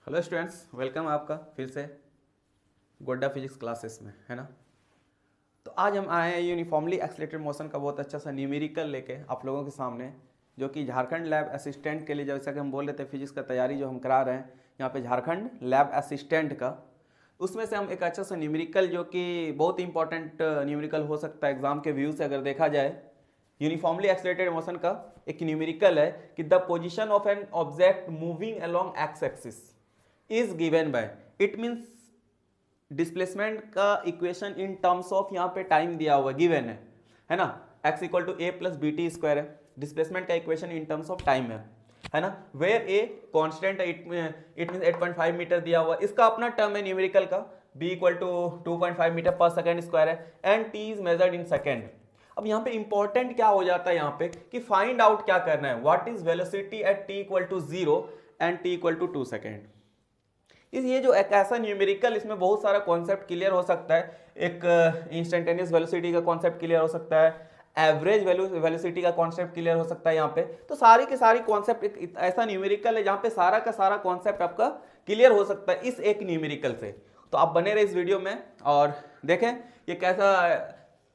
Hello students, welcome आपका फिर से गोड्डा फिजिक्स क्लासेस में, है ना। तो आज हम आए हैं यूनिफॉर्मली एक्सीलरेटेड मोशन का बहुत अच्छा सा न्यूमेरिकल लेके आप लोगों के सामने, जो कि झारखंड लैब असिस्टेंट के लिए, जैसा कि हम बोल रहे थे फिजिक्स का तैयारी जो हम करा रहे हैं यहाँ पे झारखंड लैब असिस्टेंट का, उसमें से हम एक अच्छा सा न्यूमेरिकल जो कि बहुत इंपॉर्टेंट न्यूमेरिकल हो सकता है एग्जाम के व्यू से अगर देखा जाए। यूनिफॉर्मली एक्सीलरेटेड मोशन का एक न्यूमेरिकल है कि the position of an object moving along x axis is given by, it means displacement का इक्वेशन इन टर्म्स ऑफ यहाँ पे टाइम दिया हुआ गिवन है ना। x equal to a plus B T square है, डिस्प्लेसमेंट का equation in terms of time है ना। वेयर ए कॉन्स्टेंट है, इट मीन 8.5 मीटर दिया हुआ, इसका अपना टर्म है न्यूमेरिकल का, b equal to 2.5 metre per second square है and t is measured in second. अब यहाँ पे इंपॉर्टेंट क्या हो जाता है यहाँ पे कि फाइंड आउट क्या करना है, what is velocity at t equal to 0 and t equal to 2 second. ये जो एक ऐसा न्यूमेरिकल, इसमें बहुत सारा कॉन्सेप्ट क्लियर हो सकता है। एक इंस्टेंटेनियस वेलोसिटी का कॉन्सेप्ट क्लियर हो सकता है, एवरेज वेलोसिटी का कॉन्सेप्ट क्लियर हो सकता है यहाँ पे। तो सारी के सारी कॉन्सेप्ट एक ऐसा न्यूमेरिकल है जहाँ पे सारा का सारा कॉन्सेप्ट आपका क्लियर हो सकता है इस एक न्यूमेरिकल से। तो आप बने रहे इस वीडियो में और देखें ये कैसा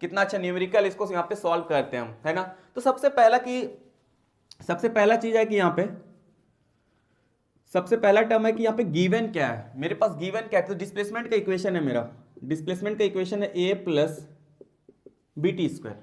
कितना अच्छा न्यूमेरिकल, इसको यहाँ पे सॉल्व करते हैं हम, है ना। तो सबसे पहला चीज है कि यहाँ पे सबसे पहला टर्म है कि यहाँ पे गिवन क्या है, मेरे पास गिवन क्या है। तो डिस्प्लेसमेंट का इक्वेशन है, मेरा डिस्प्लेसमेंट का इक्वेशन है A plus B T square,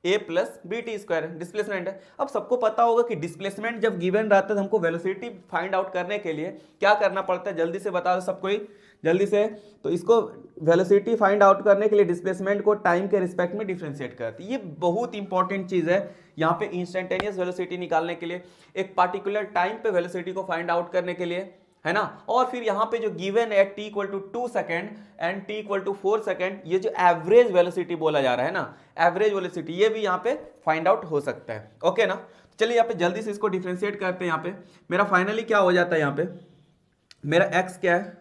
A plus B T square displacement है। अब सबको पता होगा कि डिस्प्लेसमेंट जब गिवन रहता है तो हमको वेलोसिटी फाइंड आउट करने के लिए क्या करना पड़ता है, जल्दी से बता दो सबको ही जल्दी से। तो इसको वेलोसिटी फाइंड आउट करने के लिए डिस्प्लेसमेंट को टाइम के रिस्पेक्ट में डिफरेंशिएट करती है। ये बहुत इंपॉर्टेंट चीज है यहाँ पे इंस्टेंटेनियस वेलोसिटी निकालने के लिए, एक पार्टिकुलर टाइम पे वेलोसिटी को फाइंड आउट करने के लिए, है ना। और फिर यहाँ पे जो गिवन है t equal to 2 second and t equal to 4 second, ये जो एवरेज वेलोसिटी बोला जा रहा है ना, एवरेज वेलोसिटी, ये भी यहाँ पे फाइंड आउट हो सकता है। ओके ना। तो चलिए यहाँ पे जल्दी से इसको डिफरेंशिएट करते हैं। यहाँ पे मेरा फाइनली क्या हो जाता है, यहाँ पे मेरा x क्या है,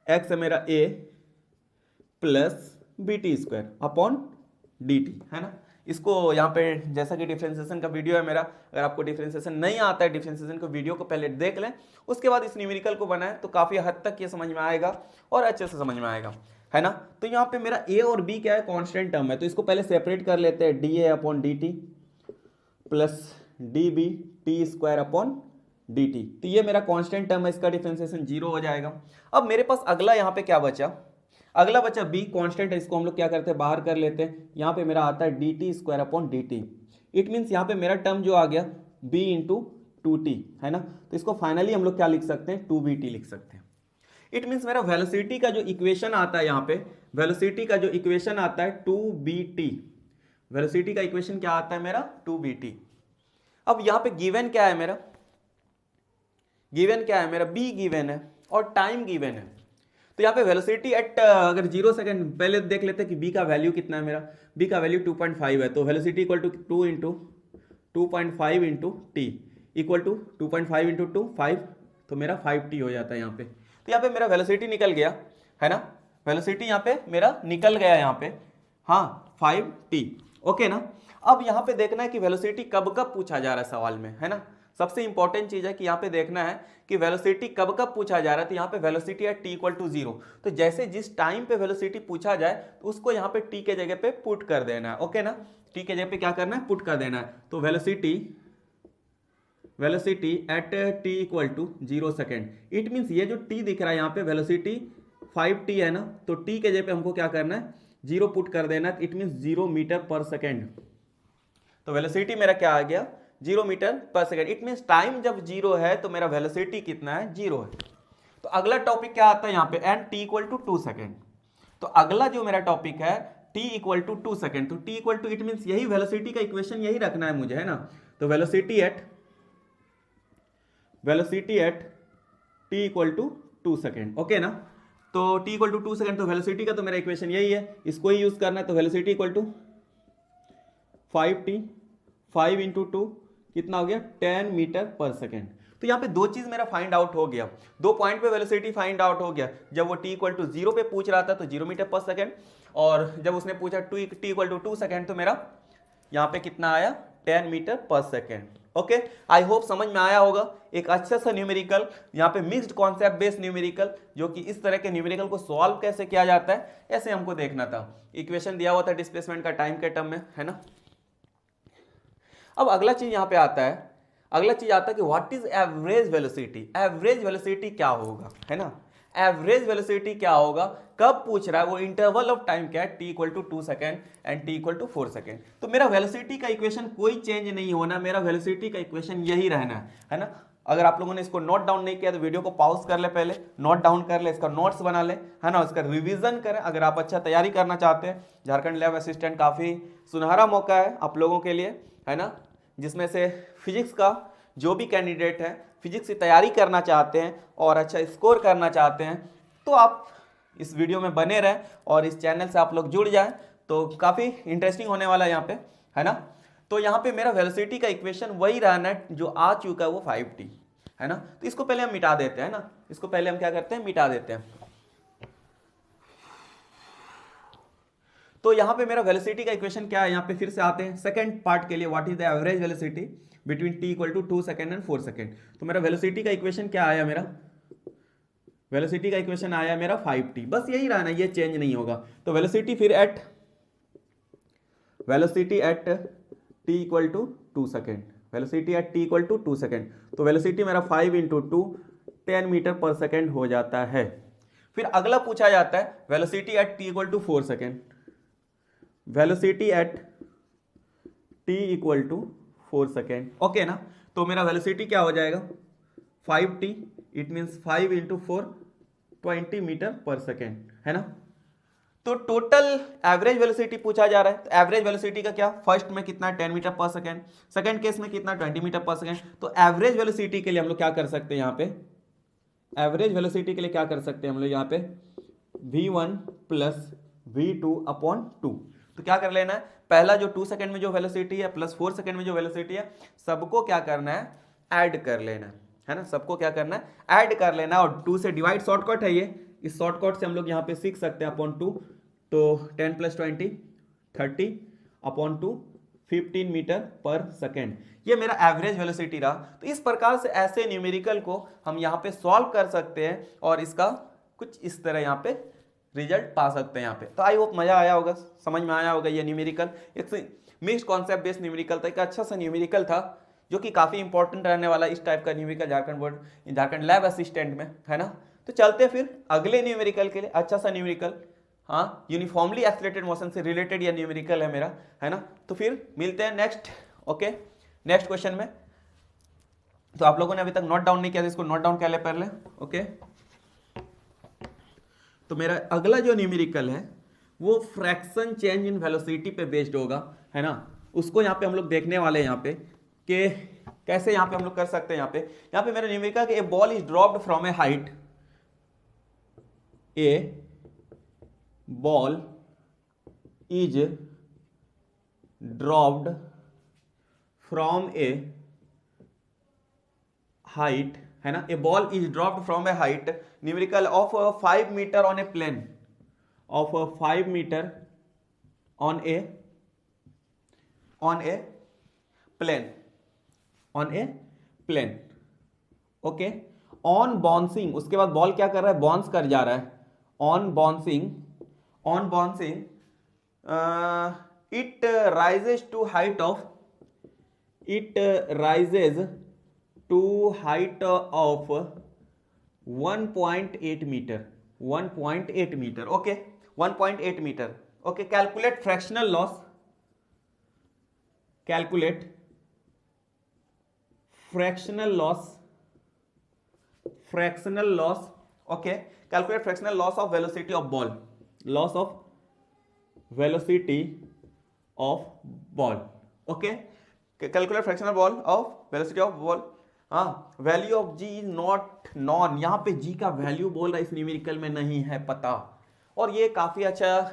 x है मेरा a plus B T square upon d t, है ना। इसको यहाँ पे जैसा कि डिफरेंशिएशन का वीडियो है मेरा, अगर आपको डिफरेंशिएशन नहीं आता है, डिफरेंशिएशन को वीडियो को पहले देख लें, उसके बाद इस न्यूमेरिकल को बनाएं तो काफी हद तक ये समझ में आएगा और अच्छे से समझ में आएगा, है ना। तो यहाँ पे मेरा ए और बी क्या है, कांस्टेंट टर्म है, तो इसको पहले सेपरेट कर लेते हैं, d a upon d t plus d b T square upon d t. तो ये मेरा कांस्टेंट टर्म है, इसका डिफरेंशिएशन 0 हो जाएगा। अब मेरे पास अगला यहाँ पे क्या बचा, अगला बचा b कांस्टेंट है, इसको हम लोग क्या करते हैं, बाहर कर लेते हैं। यहाँ पे मेरा आता है D T square upon d T. It means यहाँ पे मेरा टर्म जो आ गया b इंटू 2t, है ना। तो इसको फाइनली हम लोग क्या लिख सकते हैं, 2bt लिख सकते हैं। इट मीन्स मेरा वेलोसिटी का जो इक्वेशन आता है यहाँ पे, वेलोसिटी का जो इक्वेशन आता है 2bt, वेलोसिटी का इक्वेशन क्या आता है मेरा 2bt। अब यहाँ पे गिवन क्या है मेरा, गिवन क्या है मेरा, b गिवन है और टाइम गिवन है। तो यहाँ पे वेलोसिटी एट अगर 0 सेकेंड, पहले देख लेते हैं कि b का वैल्यू कितना है मेरा, b का वैल्यू 2.5 है, तो velocity equal to 2 into 2.5 into t equal to 2.5 into 2 5, तो मेरा 5t हो जाता है यहाँ पे। तो यहाँ पे मेरा वेलोसिटी निकल गया, है ना, वेलोसिटी यहाँ पे मेरा निकल गया यहाँ पे, हाँ 5t। ओके ना। अब यहाँ पे देखना है कि वेलोसिटी कब कब पूछा जा रहा है सवाल में, है ना। सबसे इंपॉर्टेंट चीज है कि यहाँ पे देखना है कि वेलोसिटी कब कब पूछा जा रहा है। तो यहाँ पे वेलोसिटी है t इक्वल टू 0, तो जैसे जिस टाइम पे वेलोसिटी पूछा जाए तो उसको यहाँ पे t के जगह पे पुट कर देना है। ओके ना, t के जगह पे क्या करना है, पुट कर देना है। तो velocity at t equal to 0 second, it means ये जो t दिख रहा है यहाँ पे वेलोसिटी 5t है ना, तो t के जगह पे हमको क्या करना है, 0 पुट कर देना है। It means 0 metre per second. तो वेलोसिटी मेरा क्या आ गया, 0 metre per second. It means time जब 0 है तो मेरा वेलोसिटी कितना है, 0 है। तो अगला टॉपिक क्या आता है यहाँ पे, and t equal to 2 second. तो अगला जो मेरा टॉपिक है t इक्वल टू 2 सेकेंड, तो t equal to, it means यही वेलोसिटी का इक्वेशन यही रखना है मुझे, है ना। तो velocity at t equal to 2 second, okay ना। तो t इक्वल टू 2 सेकेंड, तो वेलोसिटी का तो मेरा इक्वेशन यही है, इसको ही यूज करना है। तो velocity equal to 5t, 5 into 2 कितना हो गया, 10 मीटर पर सेकेंड। तो यहाँ पे दो चीज मेरा फाइंड आउट हो गया, दो पॉइंट पे वेलोसिटी फाइंड आउट हो गया। जब वो t इक्वल टू 0 पे पूछ रहा था तो 0 मीटर पर सेकेंड, और जब उसने पूछा t इक्वल टू 2 सेकेंड तो मेरा यहाँ पे कितना आया, 10 metre per second. Okay, I hope समझ में आया होगा। एक अच्छा सा न्यूमेरिकल, यहाँ पे मिक्स्ड कॉन्सेप्ट बेस्ड न्यूमेरिकल, जो कि इस तरह के न्यूमेरिकल को सॉल्व कैसे किया जाता है ऐसे हमको देखना था। इक्वेशन दिया हुआ था डिस्प्लेसमेंट का टाइम के टर्म में, है ना। अब अगला चीज यहाँ पे आता है, अगला चीज आता है कि what is average velocity. Average velocity क्या होगा, है ना। एवरेज वेलोसिटी क्या होगा, कब पूछ रहा है, वो इंटरवल ऑफ टाइम क्या है, t equal to 2 second and t equal to 4 second. तो मेरा वेलोसिटी का इक्वेशन कोई चेंज नहीं होना, मेरा वेलोसिटी का इक्वेशन यही रहना है ना। अगर आप लोगों ने इसको नोट डाउन नहीं किया तो वीडियो को पॉज कर ले, पहले नोट डाउन कर ले, इसका नोट्स बना ले, है ना, इसका रिवीजन करें। अगर आप अच्छा तैयारी करना चाहते हैं, झारखंड लैब असिस्टेंट काफ़ी सुनहरा मौका है आप लोगों के लिए, है ना, जिसमें से फिजिक्स का जो भी कैंडिडेट है, फिजिक्स की तैयारी करना चाहते हैं और अच्छा स्कोर करना चाहते हैं, तो आप इस वीडियो में बने रहें और इस चैनल से आप लोग जुड़ जाएं, तो काफ़ी इंटरेस्टिंग होने वाला है यहाँ पे, है ना। तो यहाँ पे मेरा वेलोसिटी का इक्वेशन वही रहना है जो आ चुका है, वो 5t, है ना। तो इसको पहले हम मिटा देते हैं ना, इसको पहले हम क्या करते हैं, मिटा देते हैं। तो यहाँ पे मेरा वेलोसिटी का इक्वेशन क्या है, यहाँ पे फिर से आते हैं सेकंड पार्ट के लिए, what is the average velocity between t equal to 2 second and 4 second. तो मेरा वेलोसिटी का इक्वेशन क्या आया, मेरा वेलोसिटी का इक्वेशन आया मेरा 5t, बस यही रहना, ये चेंज नहीं होगा। तो वेलोसिटी फिर at t equal to 2 second, velocity at t equal to 2 second. तो वेलोसिटी मेरा 5 इंटू 2 10 मीटर पर सेकेंड हो जाता है। फिर अगला पूछा जाता है velocity at t equal to 4 second, velocity at t equal to 4 second, okay ना। तो मेरा वेलोसिटी क्या हो जाएगा, 5t, it means 5 into 4 20 meter per second, है ना। तो टोटल एवरेज वेलोसिटी पूछा जा रहा है, तो एवरेज वेलोसिटी का क्या, फर्स्ट में कितना 10 metre per second, second case में कितना 20 मीटर पर सेकेंड। तो एवरेज वेलोसिटी के लिए हम लोग क्या कर सकते हैं, यहाँ पे एवरेज वेलोसिटी के लिए क्या कर सकते हैं हम लोग, यहाँ पे v1 प्लस v2 अपॉन 2। तो क्या कर लेना है, पहला जो 2 सेकेंड में जो वेलोसिटी है प्लस 4 सेकेंड में जो वेलोसिटी है, सबको क्या करना है, ऐड कर लेना है ना, सबको क्या करना है, ऐड कर लेना। और 2 से डिवाइड शॉर्टकट है ये, इस शॉर्टकट से हम लोग यहाँ पे सीख सकते हैं अपॉन 2। तो 10 plus 20 30 upon 2 15 metre per second, ये मेरा एवरेज वेलोसिटी रहा। तो इस प्रकार से ऐसे न्यूमेरिकल को हम यहाँ पे सॉल्व कर सकते हैं और इसका कुछ इस तरह यहाँ पे रिजल्ट पा सकते हैं यहाँ पे। तो आई होप मजा आया होगा, समझ में आया होगा। ये न्यूमेरिकल एक मिक्स्ड कॉन्सेप्ट बेस्ड न्यूमेरिकल था, एक अच्छा सा न्यूमेरिकल था जो कि काफ़ी इंपॉर्टेंट रहने वाला इस टाइप का numerical Jharkhand board, Jharkhand lab assistant में, है ना। तो चलते फिर अगले न्यूमेरिकल के लिए, अच्छा सा न्यूमेरिकल, हाँ, यूनिफॉर्मली एक्सेलरेटेड मोशन से रिलेटेड ये न्यूमेरिकल है मेरा, है ना। तो फिर मिलते हैं नेक्स्ट, ओके, नेक्स्ट क्वेश्चन में। तो आप लोगों ने अभी तक नोट डाउन नहीं किया, इसको नोट डाउन कर ले पहले, ओके। तो मेरा अगला जो न्यूमेरिकल है वो फ्रैक्शन चेंज इन वेलोसिटी पे बेस्ड होगा, है ना। उसको यहाँ पे हम लोग देखने वाले हैं यहाँ पे कि कैसे यहाँ पे हम लोग कर सकते हैं। यहाँ पे मेरा न्यूमेरिकल कि a ball is dropped from a height, a ball is dropped from a height, है ना, a ball is dropped from a height numerical of 5 metre on a plane, of 5 metre on a plane, okay. On bouncing, उसके बाद ball क्या कर रहा है, bounce कर जा रहा है, on bouncing it rises to height of 1.8 meter, 1.8 meter, okay, 1.8 meter, okay. Calculate fractional loss, calculate fractional loss, okay. Calculate fractional loss of velocity of ball, loss of velocity of ball, okay. Calculate fractional ball of velocity of ball, हाँ। Value of g is not known, यहाँ पे जी का value बोल रहा है इस numerical में नहीं है पता, और ये काफी अच्छा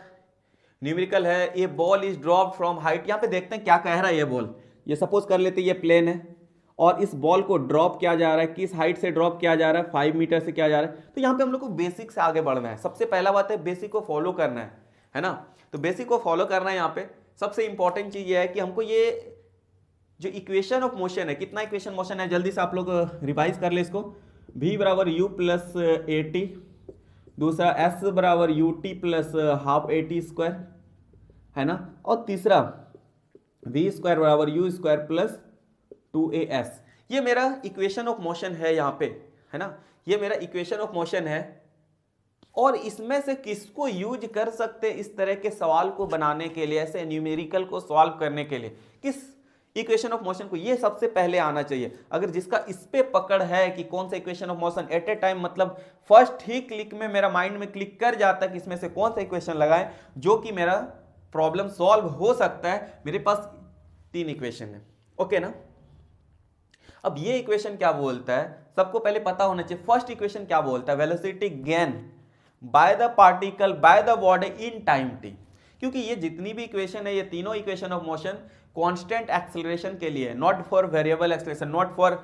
न्यूमेरिकल है। ये ball is drop from height, यहाँ पे देखते हैं क्या कह रहा है ये बॉल। ये सपोज कर लेते ये प्लेन है और इस बॉल को ड्रॉप किया जा रहा है, किस हाइट से ड्रॉप किया जा रहा है, 5 मीटर से किया जा रहा है। तो यहाँ पे हम लोग को बेसिक से आगे बढ़ना है। सबसे पहला बात है बेसिक को फॉलो करना है ना। तो बेसिक को फॉलो करना है। यहाँ पे सबसे इंपॉर्टेंट चीज ये है कि हमको ये जो इक्वेशन ऑफ मोशन है, कितना इक्वेशन मोशन है, जल्दी से आप लोग रिवाइज कर ले इसको। v बराबर यू प्लस ए टी, दूसरा s बराबर U T plus half A T square, है ना, और तीसरा v स्क्वायर बराबर यू स्क्वायर प्लस 2as। ये मेरा इक्वेशन ऑफ मोशन है यहाँ पे, है ना, ये मेरा इक्वेशन ऑफ मोशन है। और इसमें से किसको यूज कर सकते इस तरह के सवाल को बनाने के लिए, ऐसे न्यूमेरिकल को सॉल्व करने के लिए, किस इक्वेशन ऑफ मोशन को, ये सबसे पहले आना चाहिए। अगर जिसका इस पे पकड़ है कि कौन सा equation of motion at a time, मतलब फर्स्ट ही क्लिक में मेरा माइंड में क्लिक कर जाता है कि इसमें से कौन सा इक्वेशन लगाए जो कि मेरा प्रॉब्लम सॉल्व हो सकता है। मेरे पास 3 इक्वेशन है, ओके ना। अब ये इक्वेशन क्या बोलता है, सबको पहले पता होना चाहिए। फर्स्ट इक्वेशन क्या बोलता है, velocity gain by the particle by the body in time T. क्योंकि ये जितनी भी इक्वेशन है, ये तीनों equation of motion constant acceleration के लिए, not for variable acceleration, not for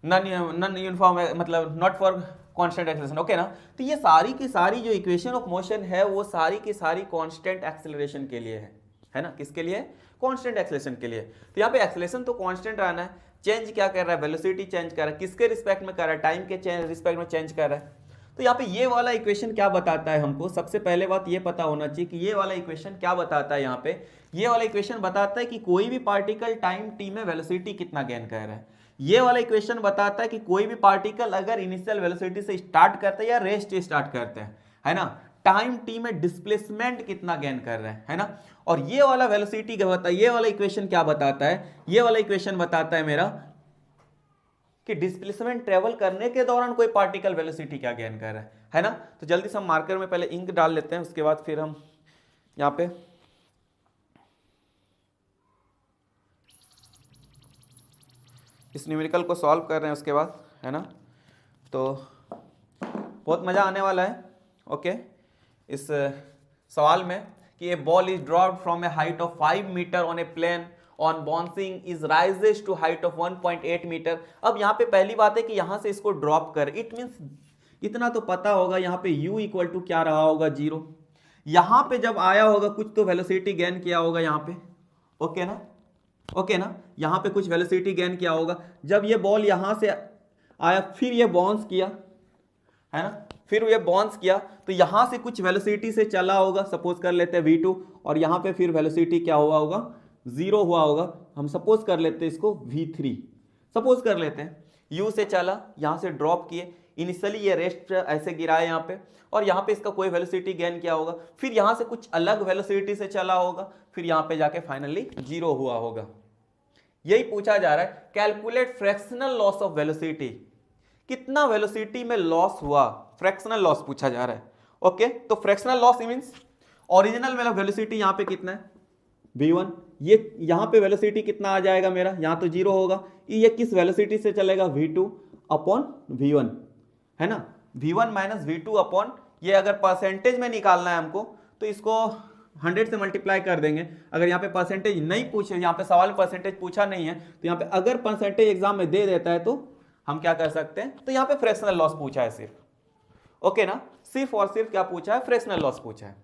non uniform, मतलब not for constant acceleration, okay ना। तो ये सारी की सारी जो इक्वेशन ऑफ मोशन है वो सारी की सारी कांस्टेंट एक्सेलरेशन के लिए है ना, किसके लिए, कांस्टेंट एक्सेलरेशन के लिए। तो यहाँ पे एक्सेलरेशन तो कांस्टेंट रहना है, चेंज क्या कर रहा है, वेलोसिटी चेंज कर रहा है, किसके रिस्पेक्ट में कर रहा है, टाइम के रिस्पेक्ट में चेंज कर रहा है। तो यहाँ पे ये वाला इक्वेशन क्या बताता है हमको, सबसे पहले बात ये पता होना चाहिए कि ये वाला इक्वेशन क्या बताता है। यहाँ पे ये वाला इक्वेशन बताता है कि कोई भी पार्टिकल टाइम टी में वेलोसिटी कितना गेन कर रहा है। ये वाला इक्वेशन बताता है कि कोई भी पार्टिकल अगर इनिशियल वेलोसिटी से स्टार्ट करता है या रेस्ट से स्टार्ट करते हैं, है ना, टाइम टी में डिस्प्लेसमेंट कितना गेन कर रहे हैं, है ना। और ये वाला वेलोसिटी क्या बताता है, ये वाला इक्वेशन क्या बताता है, ये वाला इक्वेशन बताता है मेरा कि डिस्प्लेसमेंट ट्रेवल करने के दौरान कोई पार्टिकल वेलोसिटी क्या गेन कर रहा है ना। तो जल्दी से हम मार्कर में पहले इंक डाल लेते हैं, उसके बाद फिर हम यहाँ पे इस न्यूमेरिकल को सॉल्व कर रहे हैं उसके बाद, है ना। तो बहुत मज़ा आने वाला है, ओके, इस सवाल में कि a ball is dropped from a height of 5 metre on a plane on bouncing is rises to height of 1.8 metre. अब यहाँ पे पहली बात है कि यहाँ से इसको ड्रॉप कर, इट मीन्स इतना तो पता होगा यहाँ पे u इक्वल टू क्या रहा होगा, 0। यहाँ पे जब आया होगा कुछ तो वेलोसिटी गेन किया होगा यहाँ पे, ओके ना, ओके ना, यहाँ पे कुछ वेलोसिटी गेन किया होगा। जब ये बॉल यहाँ से आया फिर ये बाउंस किया, है ना, फिर ये बाउंस किया तो यहाँ से कुछ वेलोसिटी से चला होगा, सपोज कर लेते हैं v2, और यहाँ पे फिर वेलोसिटी क्या हुआ होगा, 0 हुआ होगा। हम सपोज कर लेते हैं इसको v3, सपोज कर लेते हैं, u से चला, यहाँ से ड्रॉप किए, इनिशियली ये रेस्ट ऐसे गिराए यहाँ पे, और यहाँ पे इसका कोई वेलोसिटी गेन किया होगा, फिर यहाँ से कुछ अलग वेलोसिटी से चला होगा, फिर यहाँ पे जाके फाइनली 0 हुआ होगा। यही पूछा जा रहा है, calculate fractional loss of velocity, कितना वेलोसिटी में लॉस हुआ, फ्रैक्शनल लॉस पूछा जा रहा है, ओके। तो fractional loss means original velocity यहाँ पे कितना है, v1, ये यहाँ पे वेलोसिटी कितना आ जाएगा मेरा, यहाँ तो 0 होगा, ये किस वेलोसिटी से चलेगा, v2 अपॉन v1, है ना, v1 माइनस v2 अपॉन, ये अगर परसेंटेज में निकालना है हमको तो इसको 100 से मल्टीप्लाई कर देंगे। अगर यहाँ पे परसेंटेज नहीं पूछे, यहाँ पे सवाल परसेंटेज पूछा नहीं है, तो यहाँ पे अगर परसेंटेज एग्जाम में दे देता है तो हम क्या कर सकते हैं, तो यहाँ पे फ्रैक्शनल लॉस पूछा है सिर्फ, ओके ना, सिर्फ और सिर्फ क्या पूछा है, फ्रैक्शनल लॉस पूछा है।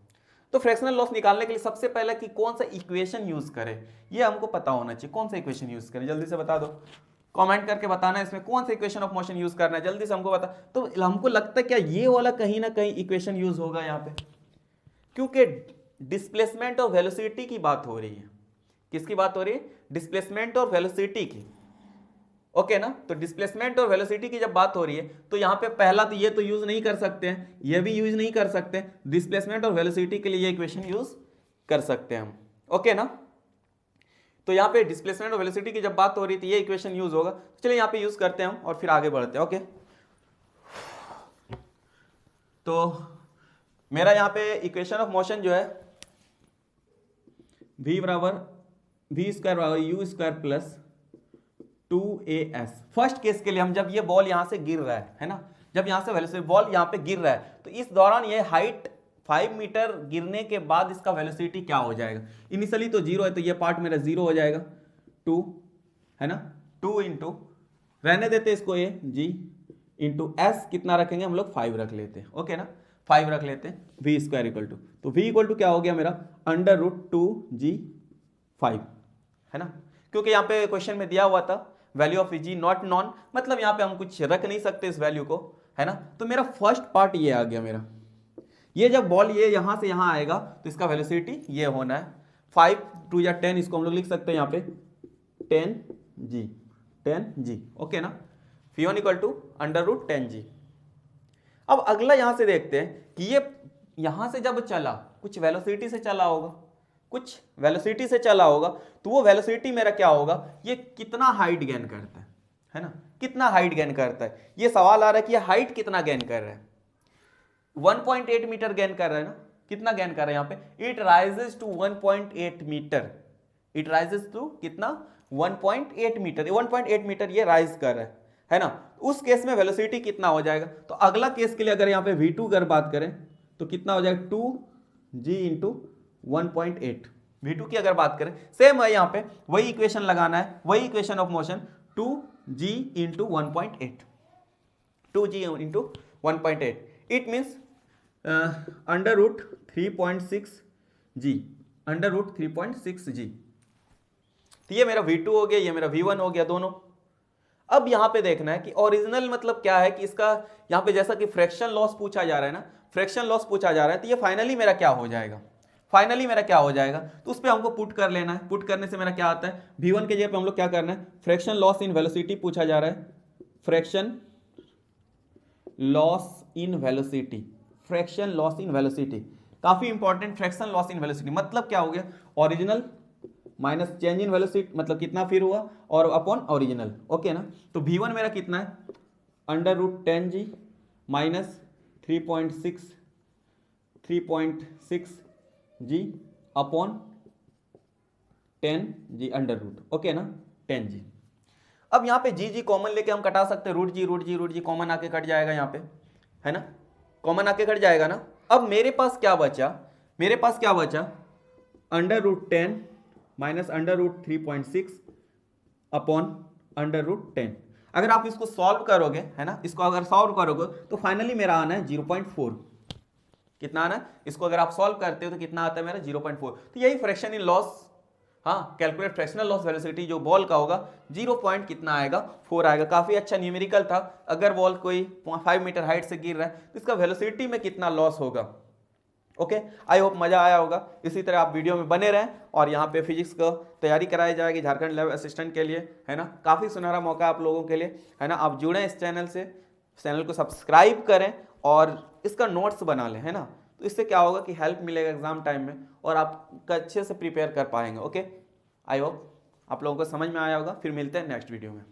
तो फ्रैक्शनल लॉस निकालने के लिए सबसे पहले कि कौन सा इक्वेशन यूज करें, ये हमको पता होना चाहिए। कौन सा इक्वेशन यूज करें, जल्दी से बता दो, कमेंट करके बताना है इसमें कौन सा इक्वेशन ऑफ मोशन यूज करना है, जल्दी से हमको बता। तो हमको लगता है क्या ये वाला कहीं ना कहीं इक्वेशन यूज होगा यहाँ पे, क्योंकि डिस्प्लेसमेंट और वेलोसिटी की बात हो रही है। किसकी बात हो रही है, डिस्प्लेसमेंट और वेलोसिटी की, ओके ना। तो डिस्प्लेसमेंट और वेलोसिटी की जब बात हो रही है तो यहाँ पे पहला तो ये तो यूज नहीं कर सकते हैं, ये भी यूज नहीं कर सकते, डिस्प्लेसमेंट और वेलोसिटी के लिए ये इक्वेशन यूज कर सकते हैं हम, ओके ना। तो यहाँ पे डिस्प्लेसमेंट और वेलोसिटी की जब बात हो रही थी ये इक्वेशन यूज होगा, चलिए यहाँ पे यूज करते हैं हम और फिर आगे बढ़ते हैं, ओके। तो मेरा यहाँ पे इक्वेशन ऑफ मोशन जो है v बराबर v स्क्वायर बराबर you square plus 2as। First case के लिए हम, जब ये बॉल यहां से गिर रहा है ना, जब यहां से वेलोसिटी बॉल यहां पे गिर रहा है तो इस दौरान ये हाइट 5 मीटर गिरने के बाद इसका वेलोसिटी क्या हो जाएगा, इनिशियली तो 0 है तो ये पार्ट मेरा 0 हो जाएगा, 2 है ना, 2 इंटू रहने देते इसको ये g इंटू एस कितना रखेंगे हम लोग, 5 रख लेते हैं, ओके ना, 5 रख लेते हैं, v स्क्वायर इक्वल टू, तो v इक्वल टू क्या हो गया मेरा, अंडर रूट 2g 5, है ना, क्योंकि यहाँ पे क्वेश्चन में दिया हुआ था value of g naught known, मतलब यहाँ पे हम कुछ रख नहीं सकते इस वैल्यू को, है ना। तो मेरा फर्स्ट पार्ट ये आ गया मेरा, ये जब बॉल ये यहां से यहां आएगा तो इसका वेलोसिटी ये होना है 5 2 या 10, इसको हम लोग लिख सकते हैं यहाँ पे 10g, ओके ना। F1 equal to √10g। अब अगला यहां से देखते हैं कि ये यहां से जब चला कुछ वेलोसिटी से चला होगा, कुछ वेलोसिटी से चला होगा, तो वो वेलोसिटी मेरा क्या होगा, ये कितना हाइट गेन करता है ना, कितना हाइट गेन करता है। ये सवाल आ रहा है कि ये हाइट कितना गेन कर रहा है, 1.8 मीटर गेन कर रहा है ना, कितना गेन कर रहा है यहाँ पे, it rises to 1.8 meter, it rises to कितना 1.8 मीटर, 1.8 मीटर ये राइज कर रहा है ना। उस केस में वेलोसिटी कितना हो जाएगा, तो अगला केस के लिए अगर यहाँ पे v2 अगर बात करें तो कितना हो जाएगा 2g इंटू 1.8, v2 की अगर बात करें सेम है, यहाँ पे वही इक्वेशन लगाना है, वही equation of motion 2g into 1.8, 2g into 1.8, it means √3.6g, √3.6g। तो ये मेरा v2 हो गया, ये मेरा v1 हो गया दोनों। अब यहां पे देखना है कि ओरिजिनल मतलब क्या है, कि इसका यहां पे जैसा कि फ्रैक्शन लॉस पूछा जा रहा है ना, फ्रैक्शन लॉस पूछा जा रहा है, तो ये फाइनली मेरा क्या हो जाएगा, फाइनली मेरा क्या हो जाएगा, तो उस पर हमको पुट कर लेना है। पुट करने से मेरा क्या आता है, v1 के जगह पे हम लोग क्या करना है, फ्रैक्शन लॉस इन वेलोसिटी पूछा जा रहा है, fraction loss in velocity, fraction loss in velocity, काफी important. Fraction loss in velocity मतलब क्या हो गया, original minus change in velocity, मतलब कितना फिर हुआ, और अपॉन ओरिजिनल, ओके ना। तो v1 मेरा कितना है, √10g minus 3.6g upon 10g √, okay ना, 10g। अब यहाँ पे जी कॉमन लेके हम कटा सकते हैं, √g कॉमन आके कट जाएगा यहाँ पे, है ना, कॉमन आके कट जाएगा ना। अब मेरे पास क्या बचा, मेरे पास क्या बचा, √10 माइनस √3.6 अपॉन √10। अगर आप इसको सॉल्व करोगे, है ना, इसको अगर सॉल्व करोगे तो फाइनली मेरा आना है 0.4, कितना आना है, इसको अगर आप सॉल्व करते हो तो कितना आता है मेरा 0.4। तो यही फ्रैक्शन इन लॉस, हाँ, कैलकुलेट फ्रैक्शनल लॉस वेलोसिटी जो बॉल का होगा 0 पॉइंट कितना आएगा, 4 आएगा। काफी अच्छा न्यूमेरिकल था। अगर बॉल कोई 5 मीटर हाइट से गिर रहा है तो इसका वेलोसिटी में कितना लॉस होगा। ओके, आई होप मजा आया होगा। इसी तरह आप वीडियो में बने रहें, और यहाँ पे फिजिक्स का तैयारी कराई जाएगी झारखंड लेवल असिस्टेंट के लिए, है ना। काफी सुनहरा मौका आप लोगों के लिए, है ना। आप जुड़ें इस चैनल से, चैनल को सब्सक्राइब करें और इसका नोट्स बना लें, है ना। तो इससे क्या होगा कि हेल्प मिलेगा एग्जाम टाइम में, और आप अच्छे से प्रिपेयर कर पाएंगे। ओके, आई होप आप लोगों को समझ में आया होगा। फिर मिलते हैं नेक्स्ट वीडियो में।